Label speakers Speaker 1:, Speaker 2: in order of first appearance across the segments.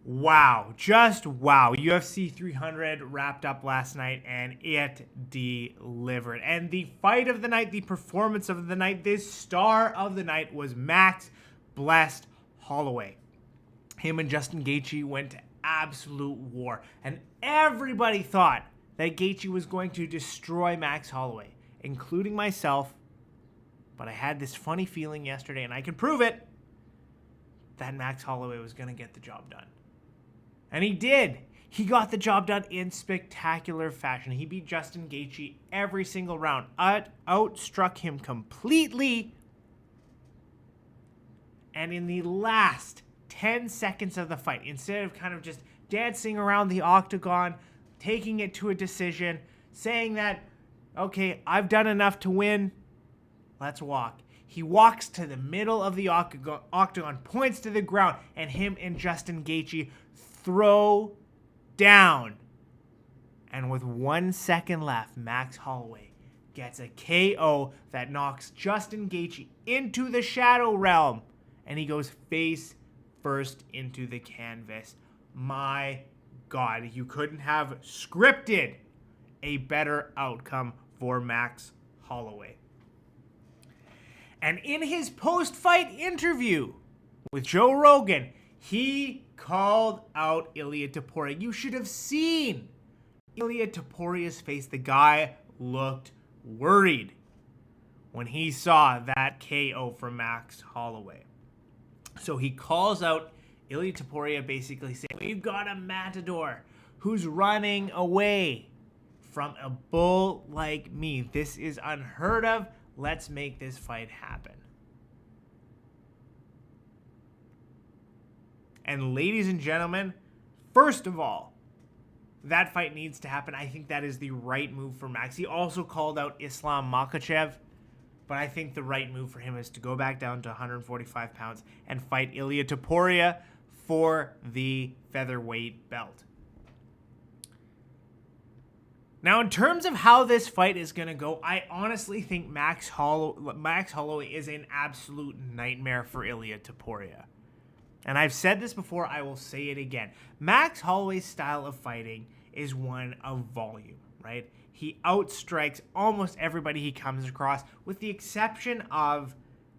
Speaker 1: Wow, just wow. UFC 300 wrapped up last night and it delivered. And the fight of the night, the performance of the night, this star of the night was Max Blessed Holloway. Him and Justin Gaethje went to absolute war. And everybody thought that Gaethje was going to destroy Max Holloway, including myself. But I had this funny feeling yesterday, and I can prove it, that Max Holloway was going to get the job done. And he did. He got the job done in spectacular fashion. He beat Justin Gaethje every single round. Outstruck him completely. And in the last 10 seconds of the fight, instead of kind of just dancing around the octagon, taking it to a decision, saying that, okay, I've done enough to win, let's walk. He walks to the middle of the octagon, points to the ground, and him and Justin Gaethje throw down. And with 1 second left, Max Holloway gets a KO that knocks Justin Gaethje into the shadow realm. And he goes face first into the canvas. My God, you couldn't have scripted a better outcome for Max Holloway. And in his post-fight interview with Joe Rogan, he called out Ilia Topuria. You should have seen Ilia Topuria's face. The guy looked worried when he saw that KO from Max Holloway. So he calls out Ilia Topuria, basically saying, we've got a matador who's running away from a bull like me. This is unheard of. Let's make this fight happen. And ladies and gentlemen, first of all, that fight needs to happen. I think that is the right move for Max. He also called out Islam Makhachev, but I think the right move for him is to go back down to 145 pounds and fight Ilia Topuria for the featherweight belt. Now, in terms of how this fight is going to go, I honestly think Max Holloway is an absolute nightmare for Ilia Topuria. And I've said this before, I will say it again. Max Holloway's style of fighting is one of volume, right? He outstrikes almost everybody he comes across, with the exception of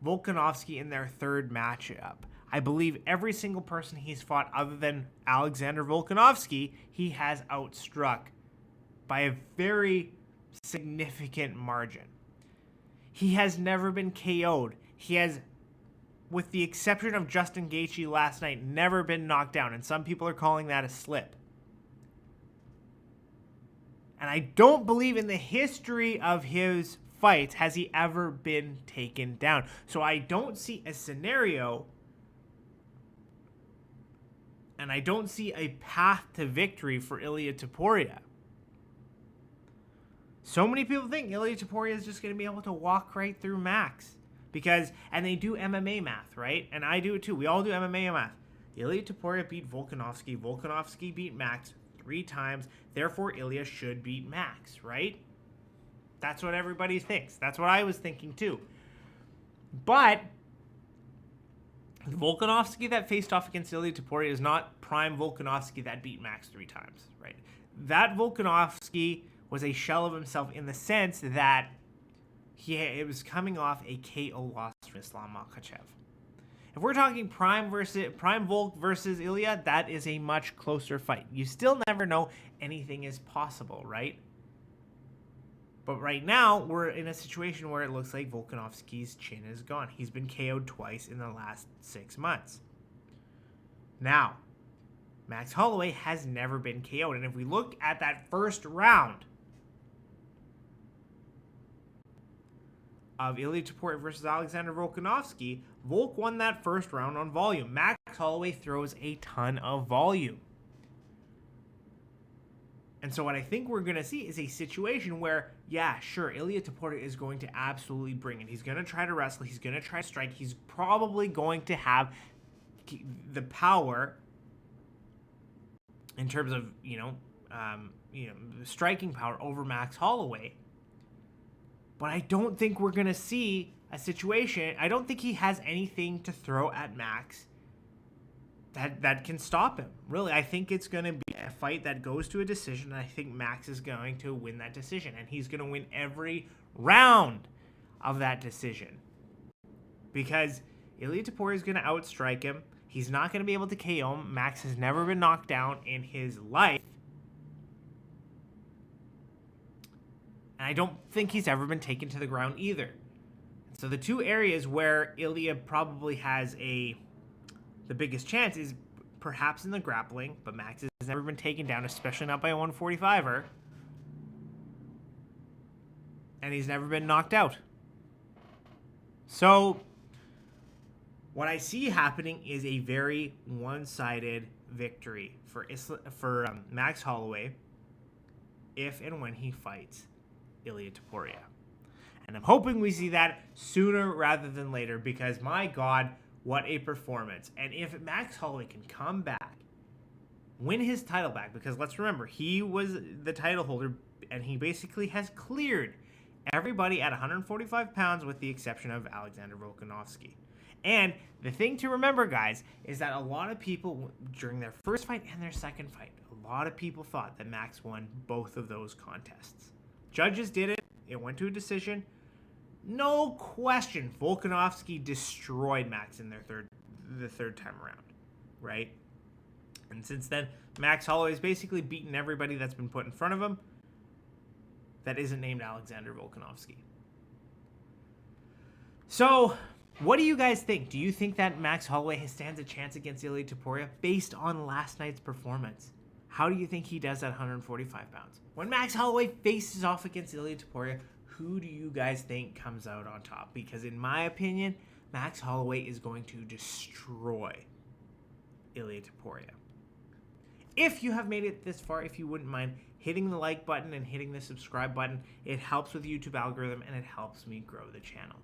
Speaker 1: Volkanovski in their third matchup. I believe every single person he's fought other than Alexander Volkanovski, he has outstruck by a very significant margin. He has never been KO'd. He has, with the exception of Justin Gaethje last night, never been knocked down. And some people are calling that a slip. And I don't believe in the history of his fights has he ever been taken down. So I don't see a scenario, and I don't see a path to victory for Ilia Topuria. So many people think Ilia Topuria is just going to be able to walk right through Max. And they do MMA math, right? And I do it too. We all do MMA math. Ilia Topuria beat Volkanovski. Volkanovski beat Max 3 times. Therefore, Ilia should beat Max, right? That's what everybody thinks. That's what I was thinking too. But the Volkanovski that faced off against Ilia Topuria is not prime Volkanovski that beat Max 3 times, right? That Volkanovski was a shell of himself in the sense that it was coming off a KO loss for Islam Makhachev. If we're talking prime Volk versus Ilia, that is a much closer fight. You still never know, anything is possible, right? But right now, we're in a situation where it looks like Volkanovski's chin is gone. He's been KO'd twice in the last 6 months. Now, Max Holloway has never been KO'd. And if we look at that first round of Ilia Topuria versus Alexander Volkanovski, Volk won that first round on volume. Max Holloway throws a ton of volume. And so what I think we're going to see is a situation where, yeah, sure, Ilia Topuria is going to absolutely bring it. He's going to try to wrestle. He's going to try to strike. He's probably going to have the power in terms of, striking power over Max Holloway. But I don't think we're going to see a situation. I don't think he has anything to throw at Max that can stop him. Really, I think it's going to be a fight that goes to a decision, and I think Max is going to win that decision, and he's going to win every round of that decision. Because Ilia Topuria is going to outstrike him. He's not going to be able to KO him. Max has never been knocked down in his life. And I don't think he's ever been taken to the ground either. So the two areas where Ilia probably has the biggest chance is perhaps in the grappling, but Max has never been taken down, especially not by a 145er. And he's never been knocked out. So what I see happening is a very one-sided victory for Max Holloway if and when he fights Ilia Topuria. And I'm hoping we see that sooner rather than later, because my God, what a performance. And if Max Holloway can come back, win his title back, because let's remember, he was the title holder and he basically has cleared everybody at 145 pounds with the exception of Alexander Volkanovski. And the thing to remember, guys, is that a lot of people during their first fight and their second fight, a lot of people thought that Max won both of those contests. Judges did it. It went to a decision. No question, Volkanovski destroyed Max in the third time around, right? And since then, Max Holloway has basically beaten everybody that's been put in front of him that isn't named Alexander Volkanovski. So, what do you guys think? Do you think that Max Holloway stands a chance against Ilia Topuria based on last night's performance? How do you think he does at 145 pounds? When Max Holloway faces off against Ilia Topuria, who do you guys think comes out on top? Because in my opinion, Max Holloway is going to destroy Ilia Topuria. If you have made it this far, if you wouldn't mind hitting the like button and hitting the subscribe button, it helps with the YouTube algorithm and it helps me grow the channel.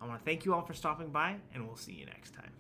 Speaker 1: I want to thank you all for stopping by, and we'll see you next time.